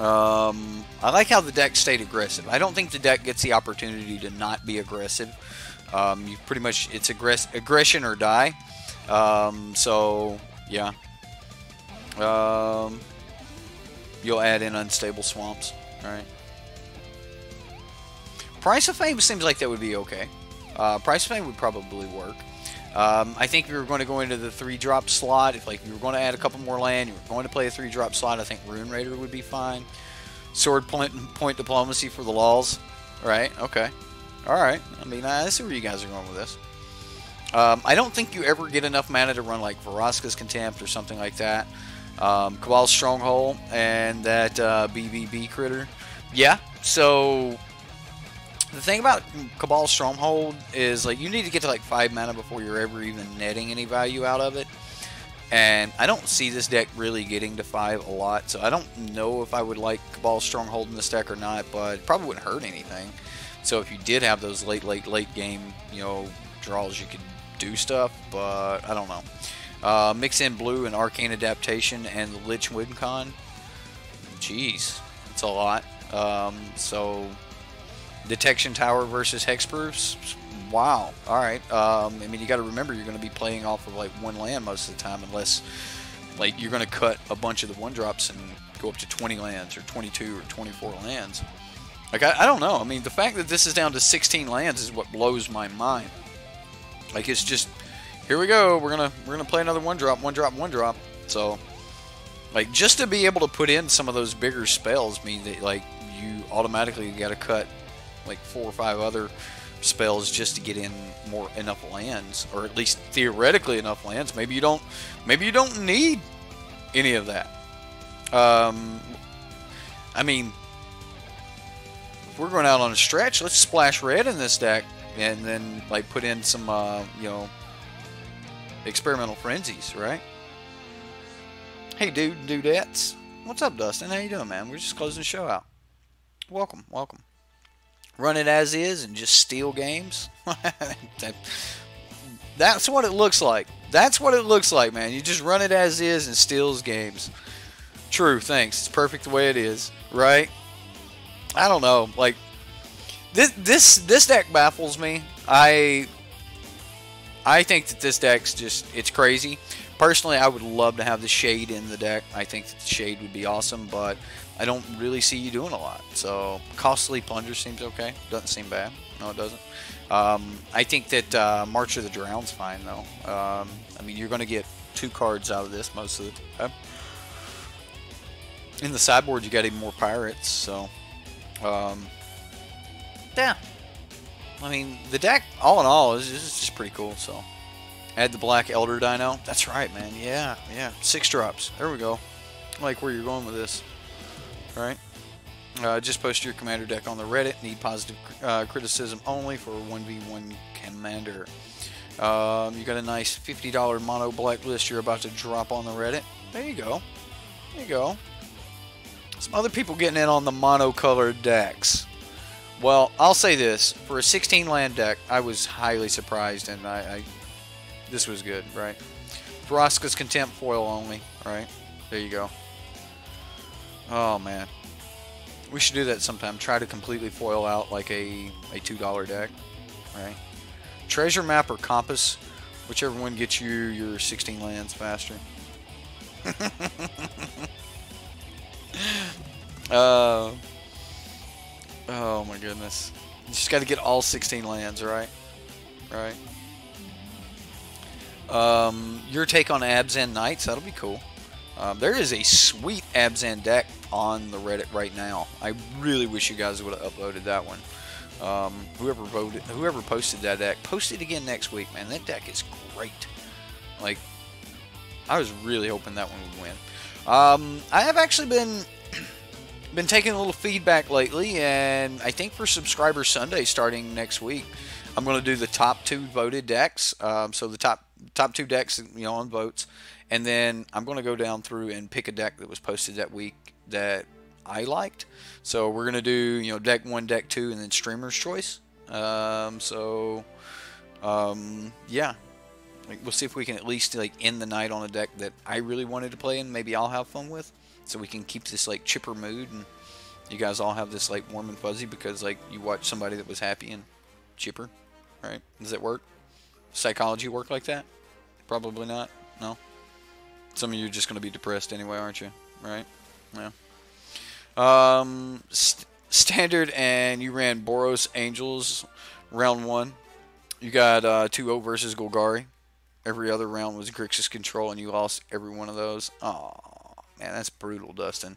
I like how the deck stayed aggressive. I don't think the deck gets the opportunity to not be aggressive. You pretty much, it's aggression or die. So, yeah. You'll add in Unstable Swamps. Alright. Price of Fame seems like that would be okay. Price of Fame would probably work. I think if you were going to go into the 3-drop slot, if like you were going to add a couple more land, you were going to play a 3-drop slot, I think Rune Raider would be fine. Sword point Diplomacy for the lulz. Right, okay. Alright, I mean, I see where you guys are going with this. I don't think you ever get enough mana to run like Vraska's Contempt or something like that. Cabal's Stronghold and that BBB critter. Yeah, so the thing about Cabal's Stronghold is like you need to get to like 5 mana before you're ever even netting any value out of it. And I don't see this deck really getting to 5 a lot, so I don't know if I would like Cabal's Stronghold in this deck or not, but it probably wouldn't hurt anything. So if you did have those late game, draws, you could do stuff, but I don't know. Mix in blue and Arcane Adaptation and the Lich Wincon. Jeez, that's a lot. So Detection Tower versus Hexproof. Wow. Alright. I mean, you got to remember you're going to be playing off of like 1 land most of the time, unless like you're going to cut a bunch of the 1-drops and go up to 20 lands or 22 or 24 lands. Like, I don't know. I mean, the fact that this is down to 16 lands is what blows my mind. Like, it's just, here we go. We're gonna play another 1-drop, 1-drop, 1-drop. So, like, just to be able to put in some of those bigger spells mean that like you automatically got to cut like 4 or 5 other spells just to get in enough lands, or at least theoretically enough lands. Maybe you don't need any of that. I mean, if we're going out on a stretch, let's splash red in this deck and then like put in some you know, experimental frenzies, right? Hey dudettes, what's up, Dustin? How you doing, man? We're just closing the show out. Welcome. Run it as is and just steal games. That's what it looks like. That's what it looks like, man. You just run it as is and steals games. True, thanks. It's perfect the way it is, right? I don't know. Like this deck baffles me. I think that this deck's just, it's crazy. Personally, I would love to have the Shade in the deck. I think that the Shade would be awesome, but I don't really see you doing a lot. So, Costly Plunger seems okay. Doesn't seem bad. No, it doesn't. I think that March of the Drown's fine, though. I mean, you're going to get 2 cards out of this most of the time. In the sideboard, you got even more pirates, so... yeah. I mean, the deck, all in all, is just pretty cool, so... Add the Black Elder Dino. That's right, man. Yeah. 6 drops. There we go. I like where you're going with this. Right? Just post your commander deck on the Reddit. Need positive criticism only for 1v1 commander. You got a nice $50 Mono Black list you're about to drop on the Reddit. There you go. There you go. Some other people getting in on the mono-colored decks. Well, I'll say this. For a 16-land deck, I was highly surprised, and this was good, right? Vraska's Contempt foil only, right? There you go. Oh, man. We should do that sometime. Try to completely foil out like a $2 deck, right? Treasure Map or Compass, whichever one gets you your 16 lands faster. Oh my goodness. You just got to get all 16 lands, right? Right. Your take on Abzan Knights, that'll be cool. There is a sweet Abzan deck on the Reddit right now. I really wish you guys would have uploaded that one. Whoever posted that deck, post it again next week, man. That deck is great. Like, I was really hoping that one would win. I have actually been taking a little feedback lately, and I think for Subscriber Sunday starting next week, I'm going to do the top 2 voted decks. So the top 2 decks, you know, on votes, and then I'm going to go down through and pick a deck that was posted that week that I liked. So we're going to do, you know, deck 1, deck 2, and then streamer's choice. Yeah, like, we'll see if we can at least like end the night on a deck that I really wanted to play and maybe I'll have fun with, so we can keep this like chipper mood and you guys all have this like warm and fuzzy because like you watch somebody that was happy and chipper, right? Does it work? Psychology work like that? Probably not. No. Some of you are just going to be depressed anyway, aren't you? Right? Yeah. Standard, and you ran Boros Angels round 1. You got 2-0 versus Golgari. Every other round was Grixis control, and you lost every one of those. Oh, man, that's brutal, Dustin.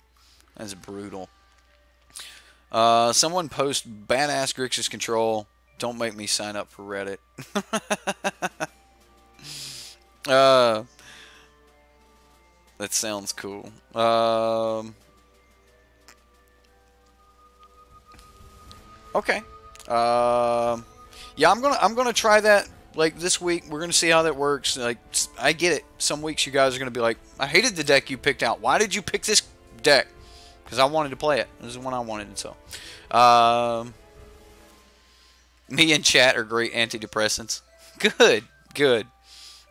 That's brutal. Someone post badass Grixis control. Don't make me sign up for Reddit. That sounds cool. Okay. Yeah, I'm gonna try that like this week. We're gonna see how that works. Like, I get it. Some weeks you guys are gonna be like, I hated the deck you picked out. Why did you pick this deck? Because I wanted to play it. This is the one I wanted. So, me and chat are great antidepressants. Good, good.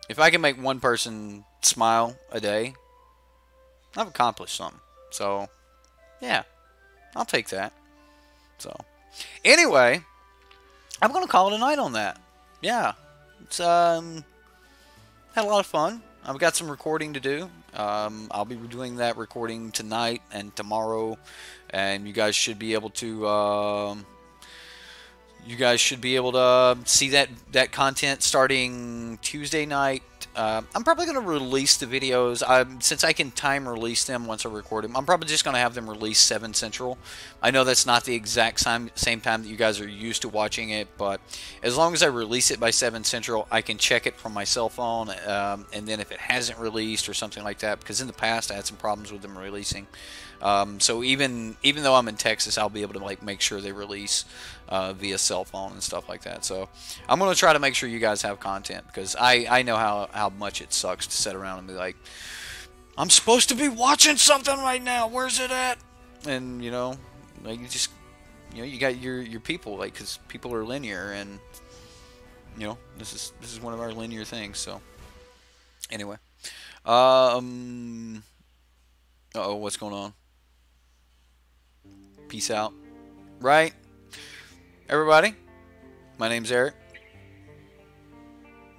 If I can make one person smile a day, I've accomplished something. So, yeah, I'll take that. So, anyway, I'm going to call it a night on that. Yeah, it's, had a lot of fun. I've got some recording to do. I'll be doing that recording tonight and tomorrow, and you guys should be able to, see that content starting Tuesday night I'm probably going to release the videos. Since I can time release them once I record them, I'm probably just going to have them released 7 Central. I know that's not the exact same time that you guys are used to watching it, but as long as I release it by 7 Central, I can check it from my cell phone, and then if it hasn't released or something like that, because in the past I had some problems with them releasing. So even though I'm in Texas, I'll be able to like make sure they release via cell phone and stuff like that. So I'm going to try to make sure you guys have content, because I know how much it sucks to sit around and be like, I'm supposed to be watching something right now. Where's it at? And you know, like you got your people, like, because people are linear, and you know, this is one of our linear things. So anyway, uh-oh, what's going on? Peace out. Right? Everybody, my name's Eric.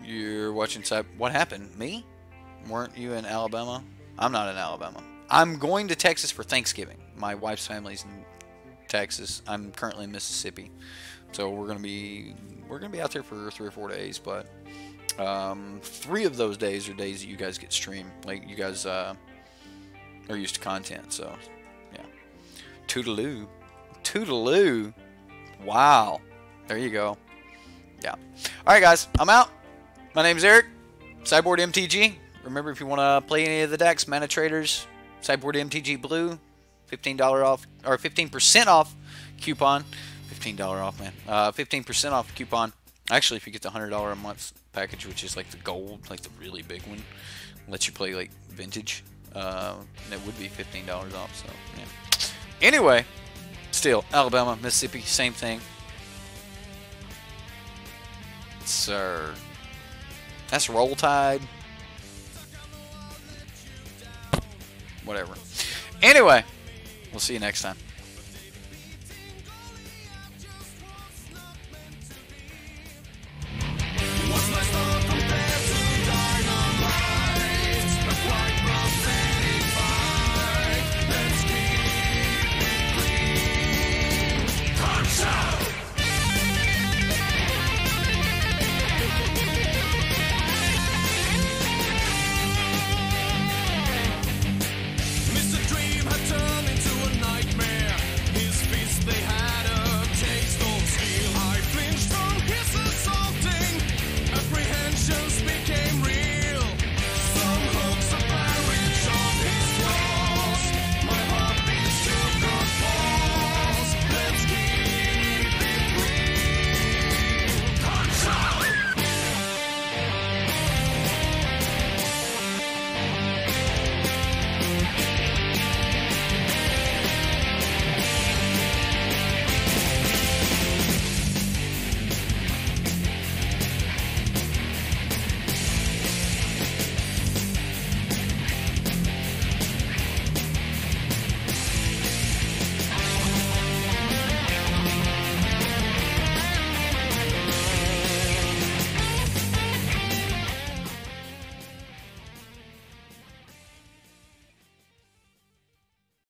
You're watching What happened? Me? Weren't you in Alabama? I'm not in Alabama. I'm going to Texas for Thanksgiving. My wife's family's in Texas. I'm currently in Mississippi. So we're gonna be out there for 3 or 4 days, but 3 of those days are days that you guys get streamed. Like, you guys are used to content, so yeah. Toodaloo. Toodaloo. Wow. There you go. Yeah. Alright guys, I'm out. My name's Eric. Sideboard MTG. Remember, if you want to play any of the decks, manatraders, Sideboard MTG Blue, $15 off, or 15% off coupon. $15 off, man. 15% off coupon. Actually, if you get the $100 a month package, which is like the gold, like the really big one, lets you play like vintage. And it would be $15 off. So yeah. Anyway, still Alabama, Mississippi, same thing. Sir, that's Roll Tide. Whatever. Anyway, we'll see you next time.